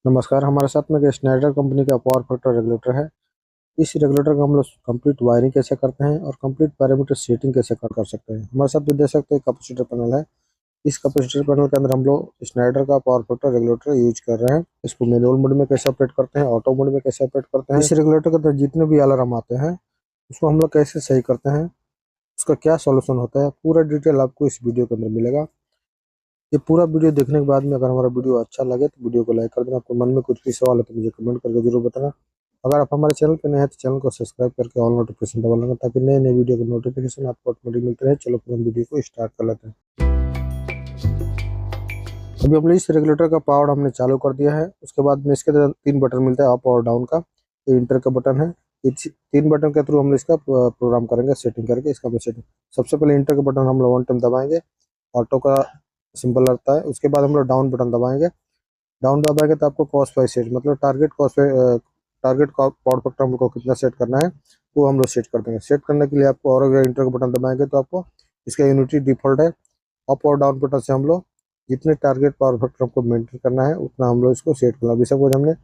नमस्कार। हमारे साथ में एक स्नाइडर कंपनी का पावर फैक्टर रेगुलेटर है। इस रेगुलेटर का हम लोग कंप्लीट वायरिंग कैसे करते हैं और कंप्लीट पैरामीटर सेटिंग कैसे कर सकते हैं। हमारे साथ भी देख सकते हैं कैपेसिटर पैनल है। इस कैपेसिटर पैनल के अंदर हम लोग स्नाइडर का पावर फैक्टर रेगुलेटर यूज कर रहे हैं। इसको मैनुअल मोड में कैसे ऑपरेट करते हैं, ऑटो मोड में कैसे ऑपरेट करते हैं, इस रेगुलेटर के अंदर जितने भी अलार्म आते हैं उसको हम लोग कैसे सही करते हैं, उसका क्या सॉल्यूशन होता है, पूरा डिटेल आपको इस वीडियो के अंदर मिलेगा। ये पूरा वीडियो देखने के बाद में अगर हमारा वीडियो अच्छा लगे तो वीडियो को लाइक कर देना। आपको मन में कुछ भी सवाल है तो मुझे कमेंट करके जरूर बताना। अगर आप हमारे चैनल पर नए हैं तो चैनल को सब्सक्राइब करके ऑल नोटिफिकेशन दबा लेना ताकि नए नए वीडियो के नोटिफिकेशन आपको ऑटोमेटिक मिलते रहे। चलो फिर हम वीडियो को स्टार्ट कर लेते हैं। अभी हमने इस रेगुलेटर का पावर हमने चालू कर दिया है। उसके बाद में इसके अंदर 3 बटन मिलता है, अप और डाउन का। ये इंटर का बटन है। ये 3 बटन के थ्रू हम इसका प्रोग्राम करेंगे, सेटिंग करके इसका सेटिंग। सबसे पहले इंटर का बटन हम लोग 1 टाइम दबाएंगे, ऑटो का सिंबल रहता है। उसके बाद हम लोग डाउन बटन दबाएंगे। डाउन दबाएंगे तो आपको कॉस्ट बाई सेट मतलब टारगेट पावर फैक्टर हमको कितना सेट करना है वो हम लोग सेट कर देंगे। सेट करने के लिए आपको और अगर इंटर का बटन दबाएंगे तो आपको इसका यूनिटी डिफॉल्ट है। अप और डाउन बटन से हम लोग जितने टारगेट पावर फैक्टर हमको मेंटेन करना है उतना हम लोग इसको सेट करना। अभी सपोज हमने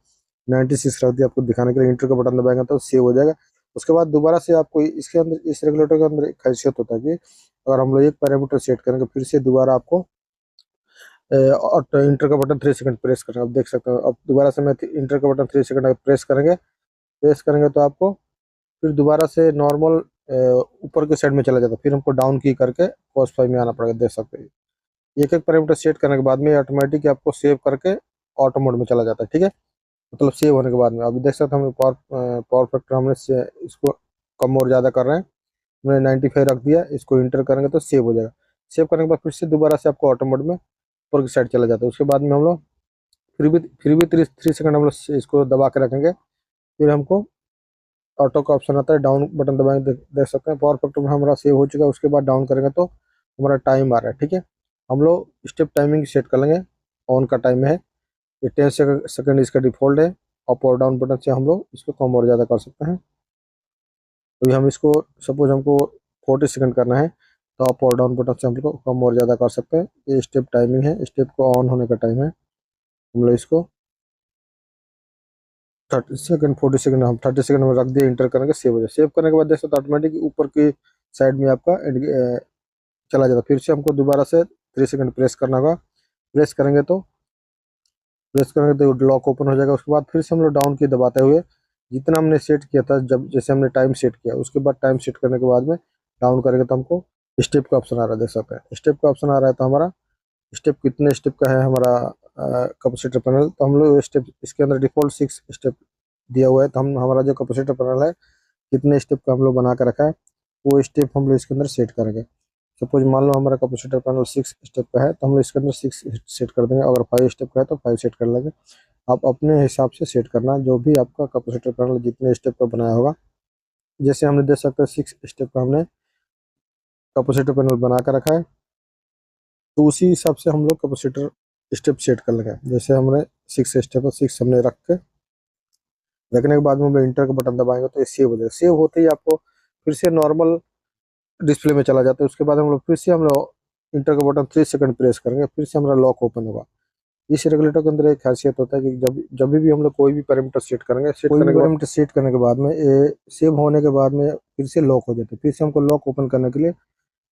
96 रख दिया, आपको दिखाने के लिए इंटर का बटन दबाएंगे तो सेव हो जाएगा। उसके बाद दोबारा से आपको इसके अंदर इस रेगुलेटर के अंदर एक खासियत होता है कि अगर हम लोग एक पैरामीटर सेट करेंगे फिर से दोबारा आपको और इंटर का बटन 3 सेकंड प्रेस करना। आप देख सकते हो। अब दोबारा से मैं इंटर का बटन 3 सेकंड प्रेस करेंगे तो आपको फिर दोबारा से नॉर्मल ऊपर के साइड में चला जाता है। फिर हमको डाउन की करके कॉस 5 में आना पड़ेगा। देख सकते हैं एक एक पैरामीटर सेट करने के बाद में ऑटोमेटिक आपको सेव करके ऑटो मोड में चला जाता है। ठीक है, मतलब सेव होने के बाद में अभी देख सकते हैं हमने पावर फैक्टर हमने इसको कम और ज़्यादा कर रहे हैं। हमने 95 रख दिया, इसको इंटर करेंगे तो सेव हो जाएगा। सेव करने के बाद फिर से दोबारा से आपको ऑटो मोड में ऊपर की साइड चला जाता है। उसके बाद में हम लोग फिर भी 3 सेकंड हम लोग इसको दबा के रखेंगे। फिर हमको ऑटो का ऑप्शन आता है, डाउन बटन दबाएंगे। देख सकते हैं पावर फैक्टर में हमारा सेव हो चुका है। उसके बाद डाउन करेंगे तो हमारा टाइम आ रहा है। ठीक है, हम लोग स्टेप टाइमिंग सेट कर लेंगे। ऑन का टाइम है ये 10 सेकंड इसका डिफॉल्ट है। अप और डाउन बटन से हम लोग इसको कम और ज़्यादा कर सकते हैं। तो हम इसको सपोज हमको 40 सेकंड करना है तो अप और डाउन बटन से हम लोग कम और ज़्यादा कर सकते हैं। ये स्टेप टाइमिंग है, स्टेप को ऑन होने का टाइम है। हम लोग इसको 30 सेकंड 40 सेकंड हम 30 सेकंड में रख दिए, इंटर करेंगे, सेव हो जाए। सेव करने के बाद देख सकते ऑटोमेटिक ऊपर की साइड में आपका चला जाता। फिर से हमको दोबारा से 3 सेकंड प्रेस करेंगे तो लॉक ओपन हो जाएगा। उसके बाद फिर से हम लोग डाउन की दबाते हुए जितना हमने सेट किया था, जब जैसे हमने टाइम सेट किया उसके बाद टाइम सेट करने के बाद में डाउन करेंगे तो हमको स्टेप का ऑप्शन आ रहा है। देख सकते हैं स्टेप का ऑप्शन आ रहा है। तो हमारा स्टेप कितने स्टेप का है हमारा कैपेसिटर पैनल, तो हम लोग स्टेप इसके अंदर डिफॉल्ट 6 स्टेप दिया हुआ है। तो हम हमारा जो कैपेसिटर पैनल है कितने स्टेप का हम लोग बना के रखा है वो स्टेप हम लोग इसके अंदर सेट करेंगे। सपोज मान लो हमारा कैपेसिटर पैनल 6 स्टेप का है तो हम लोग इसके अंदर 6 सेट कर देंगे। अगर 5 स्टेप का है तो 5 सेट कर लेंगे। आप अपने हिसाब से सेट करना जो भी आपका कैपेसिटर पैनल जितने स्टेप का बनाया होगा। जैसे हमने देख सकते हैं 6 स्टेप का हमने कैपेसिटर पैनल बना कर रखा है तो उसी हिसाब से हम लोग कैपेसिटर स्टेप सेट कर लेंगे। जैसे हमने 6 स्टेप 6 हमने रखने के बाद में हम लोग इंटर का बटन दबाएंगे तो ये सेव हो जाएगा। सेव होते ही आपको फिर से नॉर्मल डिस्प्ले में चला जाता है। उसके बाद हम लोग फिर से हम लोग इंटर का बटन 3 सेकंड प्रेस करेंगे, फिर से हमारा लॉक ओपन होगा। इस रेगुलेटर के अंदर एक खासियत होता है कि जब जब भी हम लोग कोई भी पैरामीटर सेट करेंगे, सेट करने के बाद में ये सेव होने के बाद में फिर से लॉक हो जाता है। फिर से हमको लॉक ओपन करने के लिए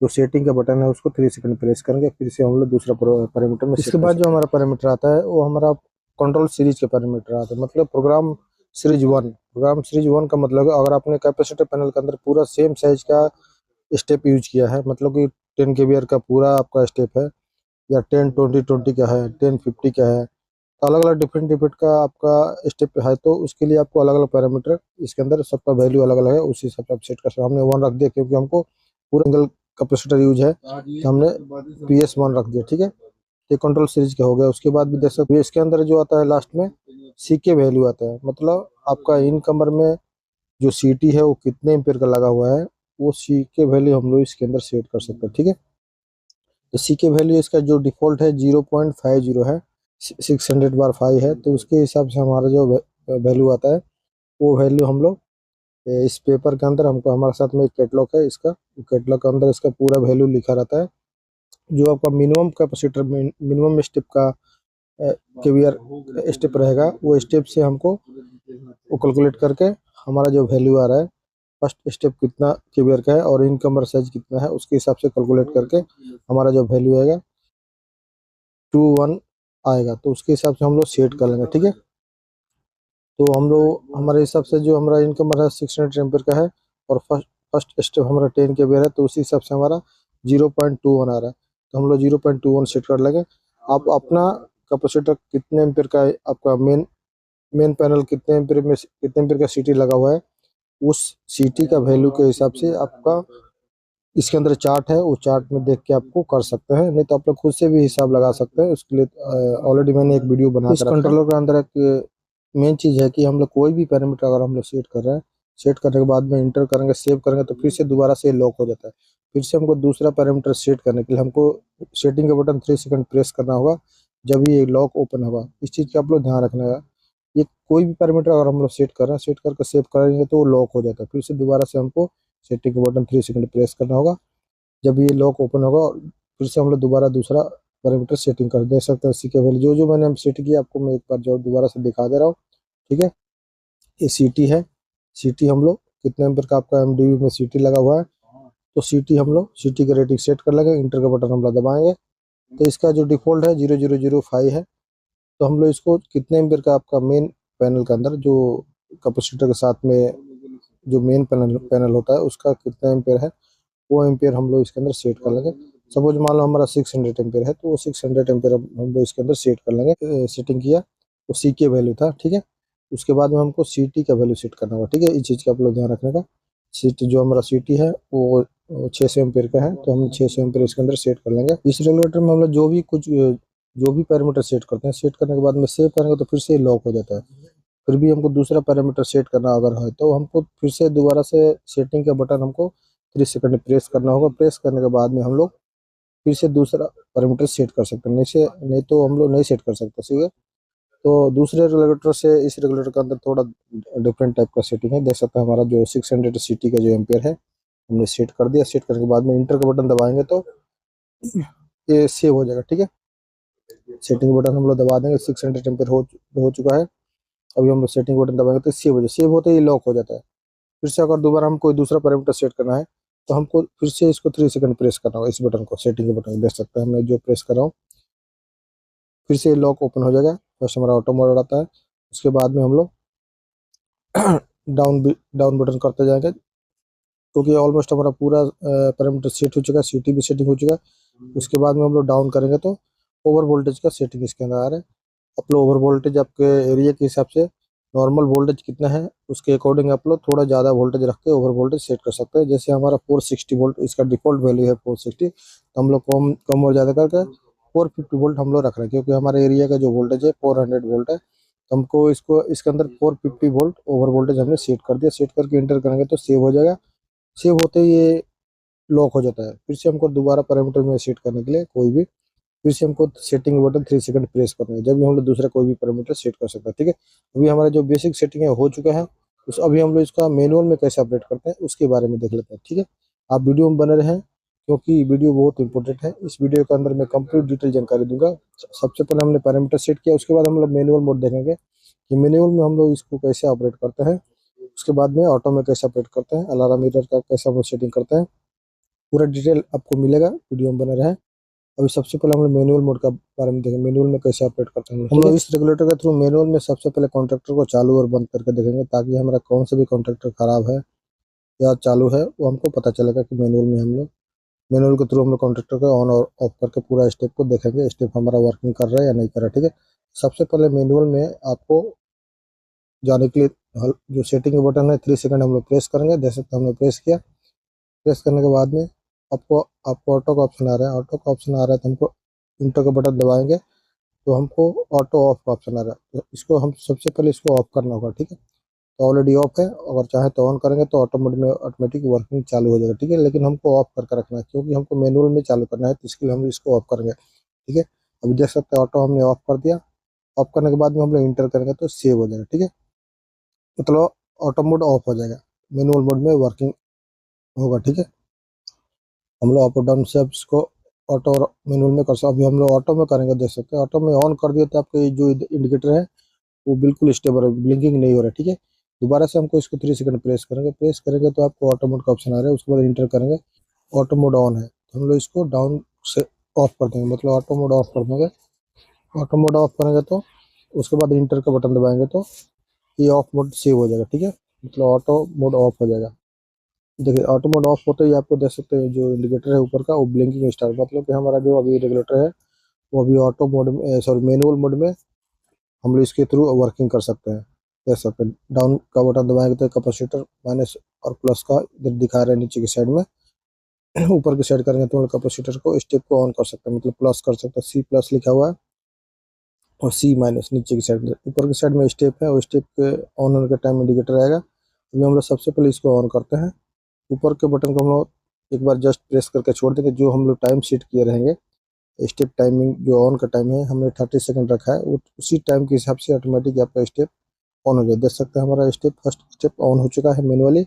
जो सेटिंग का बटन है उसको 3 सेकंड प्रेस करेंगे, फिर से हम लोग दूसरा पैरामीटर में। इसके बाद जो हमारा पैरामीटर आता है वो हमारा कंट्रोल सीरीज के पैरामीटर आता है, मतलब प्रोग्राम सीरीज 1 का मतलब है अगर आपने कैपेसिटर पैनल के अंदर पूरा सेम साइज का स्टेप यूज किया है, मतलब कि 10 kVAR का पूरा आपका स्टेप है या 10 20 20 का है, 10 50 का है, तो अलग अलग डिफरेंट डिफरेंट का आपका स्टेप है। तो उसके लिए आपको अलग अलग पैरामीटर इसके अंदर सबका वैल्यू अलग अलग है, उसी हिसाब से आप सेट कर सकते हैं। हमने 1 रख दिया क्योंकि हमको पूरा सिंगल कैपेसिटर यूज है तो हमने PS1 रख दिया। ठीक है, ये कंट्रोल सीरीज का हो गया। उसके बाद भी देख सकते हैं इसके अंदर जो आता है लास्ट में CK वैल्यू आता है, मतलब आपका इन कमर में जो CT है वो कितने एम्पीयर का लगा हुआ है वो CK वैल्यू हम लोग इसके अंदर सेट कर सकते हैं। ठीक है, तो CK वैल्यू इसका जो डिफॉल्ट है 0.50 है, 600/5 है। तो उसके हिसाब से हमारा जो वैल्यू आता है वो वैल्यू हम लोग इस पेपर के अंदर हमको हमारे साथ में एक कैटलॉग है, इसका कैटलॉग के अंदर इसका पूरा वैल्यू लिखा रहता है। जो आपका मिनिमम कैपेसिटर मिनिमम स्टेप का के वी आर स्टेप रहेगा, वो स्टेप से हमको वो कैलकुलेट करके हमारा जो वैल्यू आ रहा है फर्स्ट स्टेप कितना के वी आर का है और इनकम साइज कितना है, उसके हिसाब से कैलकुलेट करके हमारा जो वैल्यू आएगा 2 1 आएगा, तो उसके हिसाब से हम लोग सेट कर लेंगे। ठीक है, तो हम लोग हमारे हिसाब से जो हमारा इनकम रहा 600 एम्पियर का है और फर्स्ट फर्स्ट स्टेप हमारा 10 के है, तो उसी हिसाब से हमारा 0.21 आ रहा है, तो हम लोग 0.21 सेट कर लेंगे। आप अपना कैपेसिटर कितने एम्पियर का है, आपका मेन मेन पैनल कितने एम्पियर का सीटी लगा हुआ है, उस सीटी का वैल्यू के हिसाब से आपका इसके अंदर चार्ट है, वो चार्ट में देख के आपको कर सकते हैं, नहीं तो आप लोग खुद से भी हिसाब लगा सकते हैं। उसके लिए ऑलरेडी मैंने एक वीडियो बना इस कंट्रोलर के अंदर एक मेन चीज़ है कि हम लोग कोई भी पैरामीटर अगर हम लोग सेट कर रहे हैं, सेट करने के बाद में इंटर करेंगे, सेव करेंगे, तो फिर से दोबारा से लॉक हो जाता है। फिर से हमको दूसरा पैरामीटर सेट करने के लिए हमको सेटिंग का बटन 3 सेकंड प्रेस करना होगा, जब ये लॉक ओपन होगा। इस चीज़ का आप लोग ध्यान रखना है। ये कोई भी पैरामीटर अगर हम लोग सेट कर रहे हैं, सेट करके सेव करेंगे तो वो लॉक हो जाता है। फिर से दोबारा से हमको सेटिंग का बटन 3 सेकंड प्रेस करना होगा, जब ये लॉक ओपन होगा फिर से हम लोग दोबारा दूसरा पैरामीटर सेटिंग कर दे सकते हैं। इसी के वैल्यू जो जो मैंने हम सेट किया आपको मैं एक बार जो दोबारा से दिखा दे रहा हूँ। ठीक है, ये सीटी है, सीटी हम लोग कितने एम्पियर का आपका एमडीबी में सीटी लगा हुआ है, तो सीटी हम लोग सीटी का रेटिंग सेट कर लेंगे, इंटर का बटन हम लोग दबाएंगे, तो इसका जो डिफॉल्ट है 0005 है। तो हम लोग इसको कितने एम्पियर का आपका मेन पैनल के अंदर जो कैपेसिटर के साथ में जो मेन पैनल होता है उसका कितना एम्पियर है, वो एम्पियर हम लोग इसके अंदर सेट कर लेंगे। सपोज मान लो हमारा 600 एम्पियर है, तो वो 600 एम्पियर हम लोग इसके अंदर सेट कर लेंगे। सेटिंग किया वो सी के वैल्यू था। ठीक है, उसके बाद में हमको सी टी का वैल्यू सेट करना होगा। ठीक है, इस चीज़ का आप लोग ध्यान रखने का। सी टी जो हमारा सी टी है वो 600 एम्पियर का है, तो हम 600 एम्पियर इसके अंदर सेट कर लेंगे। इस रेगुलेटर में हम लोग जो भी पैरामीटर सेट करते हैं, सेट करने के बाद में सेव करेंगे तो फिर से लॉक हो जाता है। फिर भी हमको दूसरा पैरामीटर सेट करना अगर है तो हमको फिर से दोबारा से सेटिंग का बटन हमको 3 सेकंड प्रेस करना होगा। प्रेस करने के बाद में हम लोग फिर से दूसरा पैरामीटर सेट कर सकते हैं, नहीं तो हम लोग नहीं सेट कर सकते। ठीक है, तो दूसरे रेगुलेटर से इस रेगुलेटर के अंदर थोड़ा डिफरेंट टाइप का सेटिंग है। देख सकते हैं हमारा जो 600 सीटी का जो एम्पियर है हमने सेट कर दिया। सेट करने के बाद में इंटर का बटन दबाएंगे तो ये सेव हो जाएगा। ठीक है, सेटिंग बटन हम लोग दबा देंगे, 600 एम्पियर हो चुका है। अभी हम लोग सेटिंग बटन दबाएंगे तो सेव हो जाए, सेव होते ही लॉक हो जाता है। फिर से अगर दोबारा हम कोई दूसरा पैरामीटर सेट करना है तो हमको फिर से इसको 3 सेकंड प्रेस करना होगा, इस बटन को, सेटिंग के बटन को देख सकते हैं हमने जो प्रेस कर रहा हूँ, फिर से लॉक ओपन हो जाएगा। फर्स्ट हमारा ऑटो मोड आता है, उसके बाद में हम लोग डाउन बटन करते जाएंगे, क्योंकि ऑलमोस्ट हमारा पूरा पैरामीटर सेट हो चुका है, सीटी भी सेटिंग हो चुका है। उसके बाद में हम लोग डाउन करेंगे तो ओवर वोल्टेज का सेटिंग इसके अंदर आ रहा है। आप लोग ओवर वोल्टेज आपके एरिया के हिसाब से नॉर्मल वोल्टेज कितना है उसके अकॉर्डिंग आप लोग थोड़ा ज़्यादा वोल्टेज रख के ओवर वोल्टेज सेट कर सकते हैं। जैसे हमारा 460 वोल्ट इसका डिफॉल्ट वैल्यू है 460, तो हम लोग कम कम और ज़्यादा करके 450 वोल्ट हम लोग रख रहे हैं, क्योंकि हमारे एरिया का जो वोल्टेज है 400 वोल्ट है। तो हमको इसको इसके अंदर 450 वोल्ट ओवर वोल्टेज हमने सेट कर दिया। सेट करके इंटर करेंगे तो सेव हो जाएगा। सेव होते ही ये लॉक हो जाता है। फिर से हमको दोबारा पैरामीटर में सेट करने के लिए कोई भी फिर से हमको सेटिंग बटन 3 सेकंड प्रेस करना है, जब भी हम लोग दूसरा कोई भी पैरामीटर सेट कर सकते हैं। ठीक है, अभी हमारा जो बेसिक सेटिंग है हो चुका है। उस अभी हम लोग इसका मैनुअल में कैसे अपडेट करते हैं उसके बारे में देख लेते हैं। ठीक है, आप वीडियो में बने रहें, क्योंकि वीडियो बहुत इंपॉर्टेंट है। इस वीडियो के अंदर मैं कंप्लीट डिटेल जानकारी दूंगा। सबसे पहले हमने पैरामीटर सेट किया, उसके बाद हम लोग मैनुअल मोड देखेंगे कि मैनुअल में हम लोग इसको कैसे ऑपरेट करते हैं। उसके बाद में ऑटो में कैसे ऑपरेट करते हैं, अलार्म मीटर का कैसे हम लोग सेटिंग करते हैं, पूरा डिटेल आपको मिलेगा। वीडियो में बने रहें। अभी सबसे पहले हम लोग मैनुअल मोड का बारे में देखेंगे, मैनुअल में कैसे ऑपरेट करते हैं। हम लोग इस रेगुलेटर के थ्रू मैनुअल में सबसे पहले कॉन्ट्रैक्टर को चालू और बंद करके देखेंगे, ताकि हमारा कौन सा भी कॉन्ट्रैक्टर खराब है या चालू है वो हमको पता चलेगा। कि मैनुअल में हम लोग मैनुअल के थ्रू हम लोग कॉन्ट्रैक्टर को ऑन और ऑफ करके पूरा स्टेप को देखेंगे, स्टेप हमारा वर्किंग कर रहा है या नहीं कर रहा है। ठीक है, सबसे पहले मैनुअल में आपको जाने के लिए जो सेटिंग का बटन है 3 सेकंड हम लोग प्रेस करेंगे। देख सकते हैं हमने प्रेस किया। प्रेस करने के बाद में आपको आपको ऑटो का ऑप्शन आ रहा है। ऑटो का ऑप्शन आ रहा है तो हमको इंटर का बटन दबाएंगे तो हमको ऑटो ऑफ का ऑप्शन आ रहा है, तो इसको हम सबसे पहले इसको ऑफ करना होगा। ठीक है, तो ऑलरेडी ऑफ है, अगर चाहे तो ऑन करेंगे तो ऑटोमेटिक में ऑटोमेटिक वर्किंग चालू हो जाएगा। ठीक है, लेकिन हमको ऑफ करके रखना है, क्योंकि हमको मैनुअल में चालू करना है, तो इसके लिए हम इसको ऑफ करेंगे। ठीक है, अभी देख सकते हैं ऑटो हमने ऑफ कर दिया। ऑफ करने के बाद में हम लोग इंटर करेंगे तो सेव हो जाएगा। ठीक है, मतलब ऑटो मोड ऑफ हो जाएगा, मैनुअल मोड में वर्किंग होगा। ठीक है, हम लोग अप और डाउन से इसको ऑटो और मैनुअल में कर सकते। अभी हम लोग ऑटो में करेंगे, देख सकते हैं ऑटो में ऑन कर दिया तो आपके जो इंडिकेटर है वो बिल्कुल स्टेबल है, ब्लिंकिंग नहीं हो रहा है, ठीक है। दोबारा से हमको इसको 3 सेकंड प्रेस करेंगे तो आपको ऑटो मोड का ऑप्शन आ रहा है। उसके बाद इंटर करेंगे, ऑटो मोड ऑन है तो हम लोग इसको डाउन से ऑफ कर देंगे, मतलब ऑटो मोड ऑफ कर देंगे। ऑटो मोड ऑफ करेंगे तो उसके बाद इंटर का बटन दबाएंगे तो ये ऑफ मोड सेव हो जाएगा, ठीक है, मतलब ऑटो मोड ऑफ हो जाएगा। देखिए ऑटो मोड ऑफ होते ही आपको देख सकते हैं जो इंडिकेटर है ऊपर का वो ब्लिंकिंग स्टार्ट, मतलब कि हमारा जो अभी रेगुलेटर है वो अभी ऑटो मोड में, सॉरी मैनुअल मोड में हम लोग इसके थ्रू वर्किंग कर सकते हैं। देख सकते हैं डाउन का बटन दबाएंगे तो कैपेसिटर माइनस और प्लस का इधर दिखा रहा है नीचे की साइड में। ऊपर की साइड करेंगे तो कैपेसिटर को स्टेप को ऑन कर सकते हैं, मतलब प्लस कर सकते हैं, सी प्लस लिखा हुआ है और सी माइनस नीचे की साइड में। ऊपर की साइड में स्टेप है और स्टेप के ऑन होने के टाइम इंडिकेटर आएगा। अभी हम लोग सबसे पहले इसको ऑन करते हैं। ऊपर के बटन को हम लोग एक बार जस्ट प्रेस करके छोड़ देंगे। जो हम लोग टाइम सेट किए रहेंगे, स्टेप टाइमिंग जो ऑन का टाइम है हमने 30 सेकंड रखा है, वो उसी टाइम के हिसाब से ऑटोमेटिक आपका स्टेप ऑन हो जाए। देख सकते हैं हमारा स्टेप फर्स्ट स्टेप ऑन हो चुका है मैनुअली,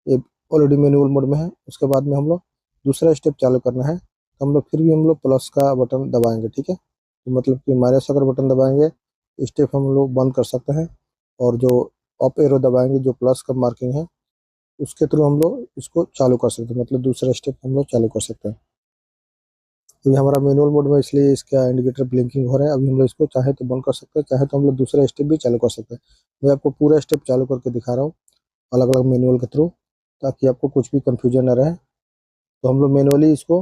ये ऑलरेडी मैनुअल मोड में है। उसके बाद में हम लोग दूसरा स्टेप चालू करना है तो हम लोग फिर भी हम लोग प्लस का बटन दबाएंगे, ठीक है। तो मतलब कि माइनस अगर बटन दबाएंगे स्टेप हम लोग बंद कर सकते हैं, और जो अप एरो दबाएंगे जो प्लस का मार्किंग है उसके थ्रू हम लोग इसको चालू कर सकते हैं, मतलब दूसरा स्टेप हम लोग चालू कर सकते हैं। तो ये हमारा मैनुअल मोड में इसलिए इसका इंडिकेटर ब्लिंकिंग हो रहा है। अभी हम लोग इसको चाहे तो बंद कर सकते हैं, चाहे तो हम लोग दूसरा स्टेप भी चालू कर सकते हैं। मैं आपको पूरा स्टेप चालू करके दिखा रहा हूँ अलग अलग मैनुअल के थ्रू, ताकि आपको कुछ भी कंफ्यूजन न रहे। तो हम लोग मैनुअली इसको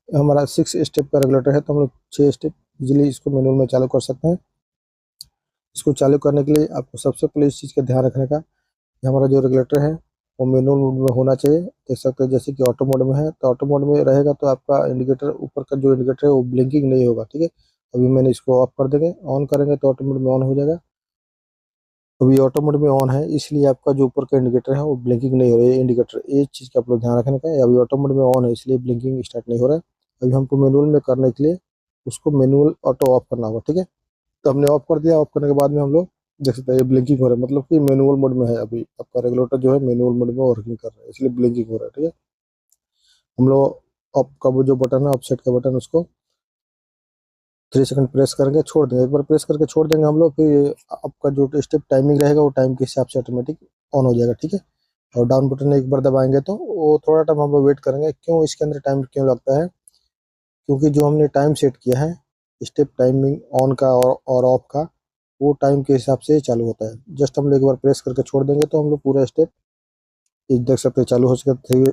हमारा 6 स्टेप का रेगुलेटर है तो हम लोग 6 स्टेप इजीली इसको मैनुअल में चालू कर सकते हैं। इसको चालू करने के लिए आपको सबसे पहले इस चीज़ का ध्यान रखने का कि हमारा जो रेगुलेटर है वो मैनुअल मोड में होना चाहिए। देख सकते हैं जैसे कि ऑटो मोड में है तो ऑटो मोड में रहेगा तो आपका इंडिकेटर ऊपर का जो इंडिकेटर है वो ब्लिंकिंग नहीं होगा, ठीक है। अभी मैंने इसको ऑफ कर देंगे, ऑन करेंगे तो ऑटो मोड में ऑन हो जाएगा। अभी ऑटो मोड में ऑन है इसलिए आपका जो ऊपर का इंडिकेटर है वो ब्लिंकिंग नहीं हो रहा है। इंडिकेटर ये चीज़ का आप लोग ध्यान रखने का है। अभी ऑटो मोड में ऑन है इसलिए ब्लिंकिंग स्टार्ट नहीं हो रहा है। अभी हमको मैनुअल में करने के लिए उसको मैनुअल ऑटो ऑफ करना होगा, ठीक है। तो हमने ऑफ कर दिया, ऑफ करने के बाद में हम लोग देख सकते हैं ये ब्लिंकिंग हो रहा है, मतलब कि मैनुअल मोड में है। अभी आपका रेगुलेटर जो है मैनुअल मोड में वर्किंग कर रहा है इसलिए ब्लिंकिंग हो रहा है, ठीक है। हम लोग ऑफ का वो जो बटन है ऑफसेट का बटन उसको 3 सेकंड प्रेस करके छोड़ देंगे। एक बार प्रेस करके छोड़ देंगे हम लोग, फिर ये आपका जो स्टेप टाइमिंग रहेगा वो टाइम के हिसाब से ऑटोमेटिक ऑन हो जाएगा, ठीक है। और डाउन बटन एक बार दबाएंगे तो वो थोड़ा टाइम हम लोग वेट करेंगे। क्यों इसके अंदर टाइम क्यों लगता है, क्योंकि जो हमने टाइम सेट किया है स्टेप टाइमिंग ऑन का और ऑफ का, वो टाइम के हिसाब से चालू होता है। जस्ट हम लोग एक बार प्रेस करके छोड़ देंगे तो हम लोग पूरा स्टेप देख सकते हैं चालू हो सके।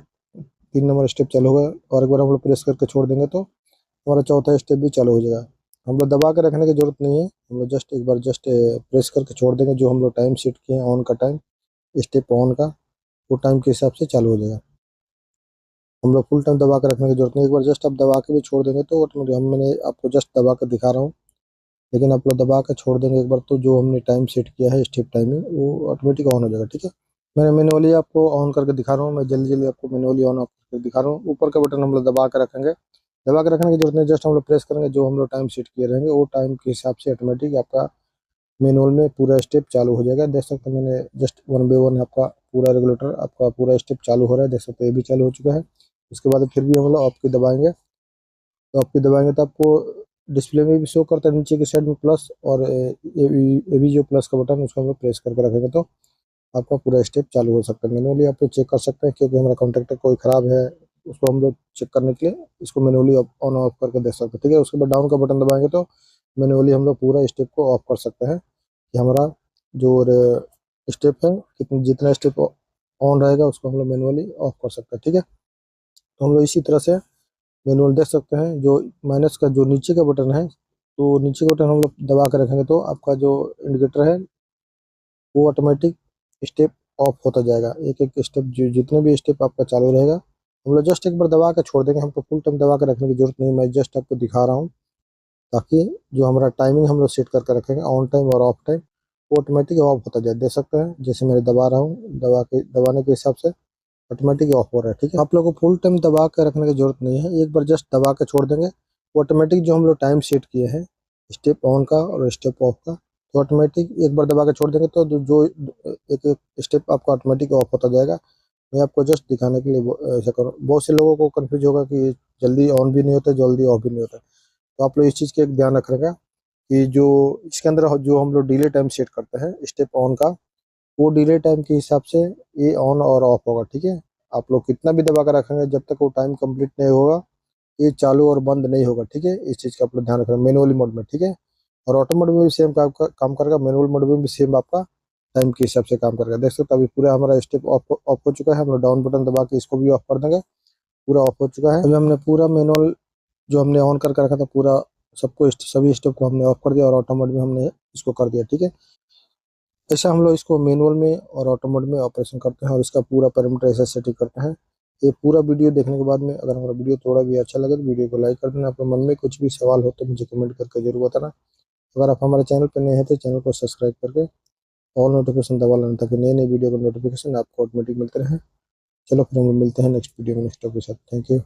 3 नंबर स्टेप चालू होगा, और एक बार हम लोग प्रेस करके छोड़ देंगे तो हमारा चौथा स्टेप भी चालू हो जाएगा। हम लोग दबा के रखने की जरूरत नहीं है, हम लोग जस्ट एक बार जस्ट प्रेस करके छोड़ देंगे। जो हम लोग टाइम सेट किए हैं ऑन का टाइम, स्टेप ऑन का, वो टाइम के हिसाब से चालू हो जाएगा। हम लोग फुल टाइम दबा के रखने की जरूरत नहीं, एक बार जस्ट आप दबा के भी छोड़ देंगे तो ऑटोमेटिक, हम मैंने आपको जस्ट दबा के दिखा रहा हूँ, लेकिन आप लोग दबा के छोड़ देंगे एक बार तो जो हमने टाइम सेट किया है स्टेप टाइमिंग वो ऑटोमेटिक ऑन हो जाएगा, ठीक है। मैंने मैनुअली आपको ऑन करके दिखा रहा हूँ, मैं जल्दी जल्दी आपको मैनुअली ऑन करके दिखा रहा हूँ। ऊपर का बटन हम लोग दबा के रखेंगे, दबा के रखने की जरूरत नहीं, जस्ट हम लोग प्रेस करेंगे। जो हम लोग टाइम सेट किए रहेंगे वो टाइम के हिसाब से ऑटोमेटिक आपका मैनुअल में पूरा स्टेप चालू हो जाएगा। देख सकते हैं मैंने जस्ट 1 बाय 1 आपका पूरा रेगुलेटर आपका पूरा स्टेप चालू हो रहा है। देख सकते हैं ये भी चालू हो चुका है। उसके बाद फिर भी हम लोग ऑफ की दबाएंगे तो आपकी दबाएंगे तो आपको डिस्प्ले में भी शो करता है नीचे की साइड में प्लस, और ये भी जो प्लस का बटन है उसको हम लोग प्रेस करके रखेंगे तो आपका पूरा स्टेप चालू हो सकता है। मैनुअली आप लोग चेक कर सकते हैं, क्योंकि हमारा कॉन्टैक्टर कोई ख़राब है उसको हम लोग चेक करने के लिए इसको मैनुअली ऑन ऑफ करके देख सकते हैं, ठीक है। उसके बाद डाउन का बटन दबाएंगे तो मैनुअली हम लोग पूरा स्टेप को ऑफ कर सकते हैं कि हमारा जो स्टेप है कितने जितना स्टेप ऑन रहेगा उसको हम लोग मैनुअली ऑफ कर सकते हैं, ठीक है। तो हम लोग इसी तरह से मैनुअल देख सकते हैं। जो माइनस का जो नीचे का बटन है तो नीचे का बटन हम लोग दबा कर रखेंगे तो आपका जो इंडिकेटर है वो ऑटोमेटिक स्टेप ऑफ होता जाएगा। एक एक स्टेप जो जितने भी स्टेप आपका चालू रहेगा हम लोग जस्ट एक बार दबा के छोड़ देंगे। हमको फुल टाइम दबा के रखने की जरूरत नहीं, मैं जस्ट आपको दिखा रहा हूँ ताकि जो हमारा टाइमिंग हम लोग सेट करके रखेंगे ऑन टाइम और ऑफ टाइम वो ऑटोमेटिक ऑफ होता जाए। देख सकते हैं जैसे मैं दबा रहा हूँ, दबाने के हिसाब से ऑटोमेटिक ऑफ हो रहा है, ठीक है। आप लोगों को फुल टाइम दबा के रखने की जरूरत नहीं है, एक बार जस्ट दबा के छोड़ देंगे ऑटोमेटिक जो हम लोग टाइम सेट किए हैं स्टेप ऑन का और स्टेप ऑफ का, तो ऑटोमेटिक एक बार दबा के छोड़ देंगे तो जो एक एक स्टेप आपका ऑटोमेटिक ऑफ होता जाएगा। मैं आपको जस्ट दिखाने के लिए ऐसा करूँ। बहुत से लोगों को कंफ्यूज होगा कि ये जल्दी ऑन भी नहीं होता, जल्दी ऑफ भी नहीं होता। तो आप लोग इस चीज़ का एक ध्यान रखिएगा कि जो इसके अंदर जो हम लोग डिले टाइम सेट करते हैं स्टेप ऑन का, वो डिले टाइम के हिसाब से ये ऑन और ऑफ होगा, ठीक है। आप लोग कितना भी दबा कर रखेंगे, जब तक वो टाइम कंप्लीट नहीं होगा ये चालू और बंद नहीं होगा, ठीक है। इस चीज़ का आप लोग ध्यान रखना मैनुअली मोड में, ठीक है। और ऑटो मोड में भी सेम काम करेगा, मैनुअल मोड में भी सेम आपका टाइम के हिसाब से काम करेगा। देख सकते हो अभी पूरा हमारा स्टेप ऑफ ऑफ हो चुका है। हम लोग डाउन बटन दबा के इसको भी ऑफ कर देंगे, पूरा ऑफ हो चुका है। अभी हमने पूरा मैनुअल जो हमने ऑन करके रखा था पूरा सबको सभी स्टेप को हमने ऑफ कर दिया और ऑटो मोड में हमने इसको कर दिया, ठीक है। ऐसा हम लोग इसको मैनुअल में और ऑटो मोड में ऑपरेशन करते हैं और इसका पूरा पैरामीटर ऐसा सेटिंग करते हैं। ये पूरा वीडियो देखने के बाद में अगर हमारा वीडियो थोड़ा भी अच्छा लगे तो वीडियो को लाइक कर देना। आपके मन में कुछ भी सवाल हो तो मुझे कमेंट करके जरूर बताना। अगर आप हमारे चैनल पर नए हैं तो चैनल को सब्सक्राइब करके ऑल नोटिफिकेशन दबा लेना ताकि नए नए वीडियो का नोटिफिकेशन आपको ऑटोमेटिक मिलते रहे। चलो फिर हम लोग मिलते हैं नेक्स्ट वीडियो में नेक्स्ट टॉपिक के साथ। Thank you.